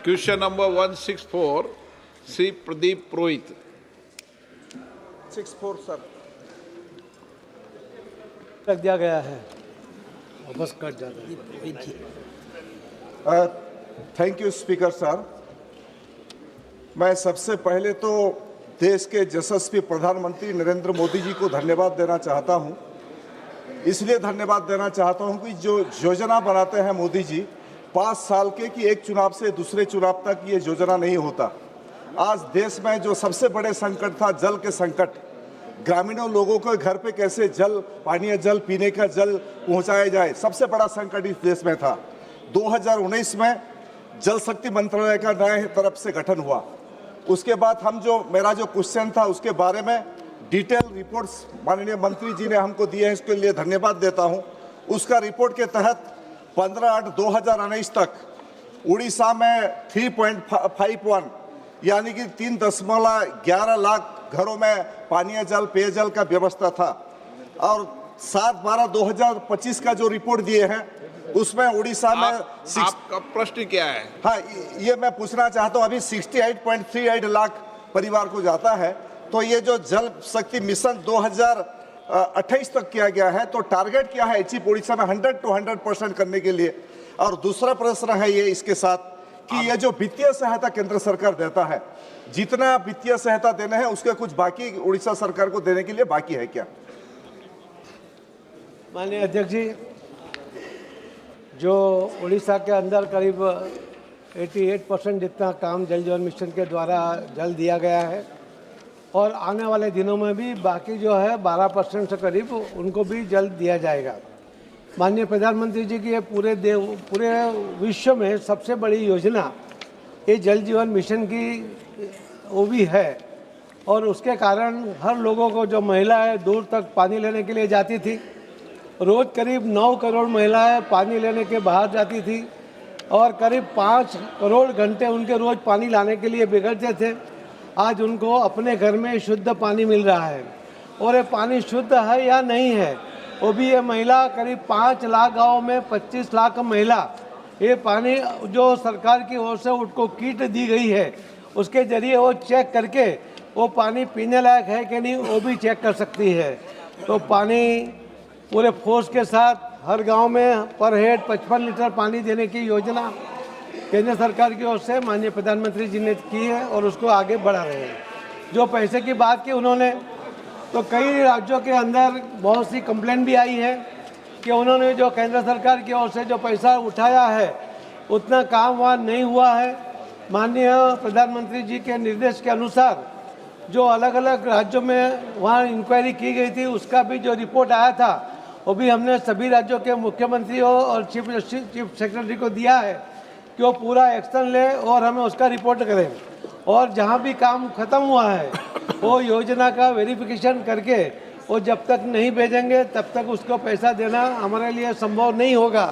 Question number 164, Sri Pradeep Purohit. 64 sir रख दिया गया है, वापस कट जाता है। Thank you speaker sir. मैं सबसे पहले तो देश के यशस्वी प्रधानमंत्री नरेंद्र मोदी जी को धन्यवाद देना चाहता हूं। इसलिए धन्यवाद देना चाहता हूं कि जो योजना बनाते हैं मोदी जी 5 साल के, कि एक चुनाव से दूसरे चुनाव तक ये योजना नहीं होता। आज देश में जो सबसे बड़े संकट था, जल के संकट, ग्रामीणों लोगों को घर पे कैसे जल, पानीय जल, पीने का जल पहुंचाया जाए, सबसे बड़ा संकट इस देश में था। 2019 में जल शक्ति मंत्रालय का नए तरफ से गठन हुआ। उसके बाद मेरा जो क्वेश्चन था उसके बारे में डिटेल रिपोर्ट्स माननीय मंत्री जी ने हमको दिए हैं, इसके लिए धन्यवाद देता हूं। उसका रिपोर्ट के तहत 15/8/2019 तक उड़ीसा में 3.51 यानी कि 3.11 लाख घरों में पानीय जल, पेयजल का व्यवस्था था। और 7/12/2025 का जो रिपोर्ट दिए हैं उसमें उड़ीसा में आपका प्रश्न क्या है? हाँ, ये मैं पूछना चाहता हूँ। अभी 68.38 लाख परिवार को जाता है, तो ये जो जल शक्ति मिशन 2028 तक किया गया है, तो टारगेट क्या है अचीव उड़ीसा में 100 to 100% करने के लिए? और दूसरा प्रश्न है ये इसके साथ कि ये जो वित्तीय सहायता केंद्र सरकार देता है, जितना वित्तीय सहायता देने हैं उसके कुछ बाकी उड़ीसा सरकार को देने के लिए बाकी है क्या? माननीय अध्यक्ष जी, जो उड़ीसा के अंदर करीब 88% जितना काम जल जीवन मिशन के द्वारा जल दिया गया है, और आने वाले दिनों में भी बाकी जो है 12% से करीब उनको भी जल दिया जाएगा। माननीय प्रधानमंत्री जी की ये पूरे विश्व में सबसे बड़ी योजना ये जल जीवन मिशन की वो भी है, और उसके कारण हर लोगों को, जो महिलाएं दूर तक पानी लेने के लिए जाती थी, रोज़ करीब 9 करोड़ महिलाएं पानी लेने के बाहर जाती थी, और करीब 5 करोड़ घंटे उनके रोज़ पानी लाने के लिए बिगड़ते थे। आज उनको अपने घर में शुद्ध पानी मिल रहा है, और ये पानी शुद्ध है या नहीं है वो भी ये महिला, करीब 5 लाख गाँव में 25 लाख महिला ये पानी जो सरकार की ओर से उनको किट दी गई है उसके ज़रिए वो चेक करके वो पानी पीने लायक है कि नहीं वो भी चेक कर सकती है। तो पानी पूरे फोर्स के साथ हर गांव में पर हेड 55 लीटर पानी देने की योजना केंद्र सरकार की ओर से माननीय प्रधानमंत्री जी ने की है, और उसको आगे बढ़ा रहे हैं। जो पैसे की बात की उन्होंने, तो कई राज्यों के अंदर बहुत सी कंप्लेंट भी आई है कि उन्होंने जो केंद्र सरकार की ओर से जो पैसा उठाया है उतना काम वहाँ नहीं हुआ है। माननीय प्रधानमंत्री जी के निर्देश के अनुसार जो अलग अलग राज्यों में वहाँ इंक्वायरी की गई थी, उसका भी जो रिपोर्ट आया था वो भी हमने सभी राज्यों के मुख्यमंत्रियों और चीफ सेक्रेटरी को दिया है कि वो पूरा एक्शन ले और हमें उसका रिपोर्ट करें। और जहाँ भी काम खत्म हुआ है वो योजना का वेरिफिकेशन करके वो जब तक नहीं भेजेंगे तब तक उसको पैसा देना हमारे लिए संभव नहीं होगा।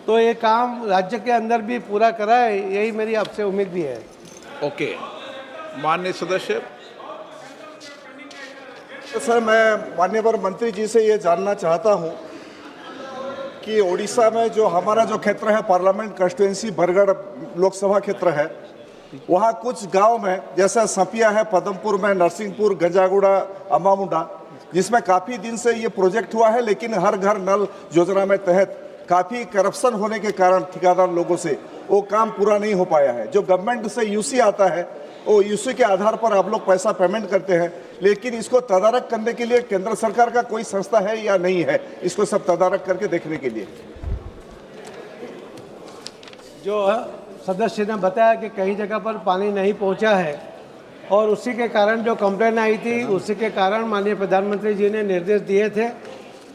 तो ये काम राज्य के अंदर भी पूरा कराए, यही मेरी आपसे उम्मीद भी है। ओके, माननीय सदस्य। तो सर, मैं माननीय मंत्री जी से ये जानना चाहता हूँ कि उड़ीसा में जो हमारा जो क्षेत्र है, पार्लियामेंट कंस्टिट्यूएंसी बरगढ़ लोकसभा क्षेत्र है, वहाँ कुछ गांव में जैसे सपिया है, पदमपुर में, नरसिंहपुर, गंजागुड़ा, अम्बामुंडा, जिसमें काफ़ी दिन से ये प्रोजेक्ट हुआ है, लेकिन हर घर नल योजना में तहत काफ़ी करप्शन होने के कारण ठेकेदार लोगों से वो काम पूरा नहीं हो पाया है। जो गवर्नमेंट से यूसी आता है वो यूसी के आधार पर आप लोग पैसा पेमेंट करते हैं, लेकिन इसको तदारक करने के लिए केंद्र सरकार का कोई संस्था है या नहीं है, इसको सब तदारक करके देखने के लिए? जो सदस्य ने बताया कि कई जगह पर पानी नहीं पहुंचा है, और उसी के कारण जो कंप्लेन आई थी, उसी के कारण माननीय प्रधानमंत्री जी ने निर्देश दिए थे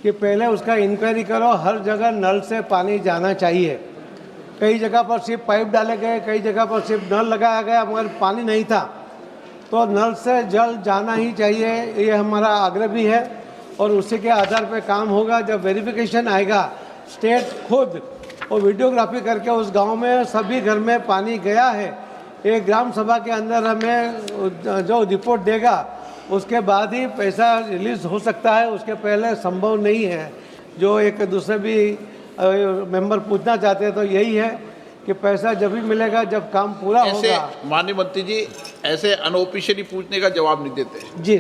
कि पहले उसका इंक्वायरी करो, हर जगह नल से पानी जाना चाहिए। कई जगह पर सिर्फ पाइप डाले गए, कई जगह पर सिर्फ नल लगाया गया, मगर पानी नहीं था। तो नल से जल जाना ही चाहिए, ये हमारा आग्रह भी है, और उसी के आधार पर काम होगा। जब वेरिफिकेशन आएगा, स्टेट खुद वो वीडियोग्राफी करके उस गांव में सभी घर में पानी गया है, एक ग्राम सभा के अंदर हमें जो रिपोर्ट देगा उसके बाद ही पैसा रिलीज़ हो सकता है, उसके पहले संभव नहीं है। जो एक दूसरे भी मेंबर पूछना चाहते हैं तो यही है कि पैसा जब भी मिलेगा जब काम पूरा ऐसे होगा। माननीय मंत्री जी ऐसे अनऑफिशियली पूछने का जवाब नहीं देते। जी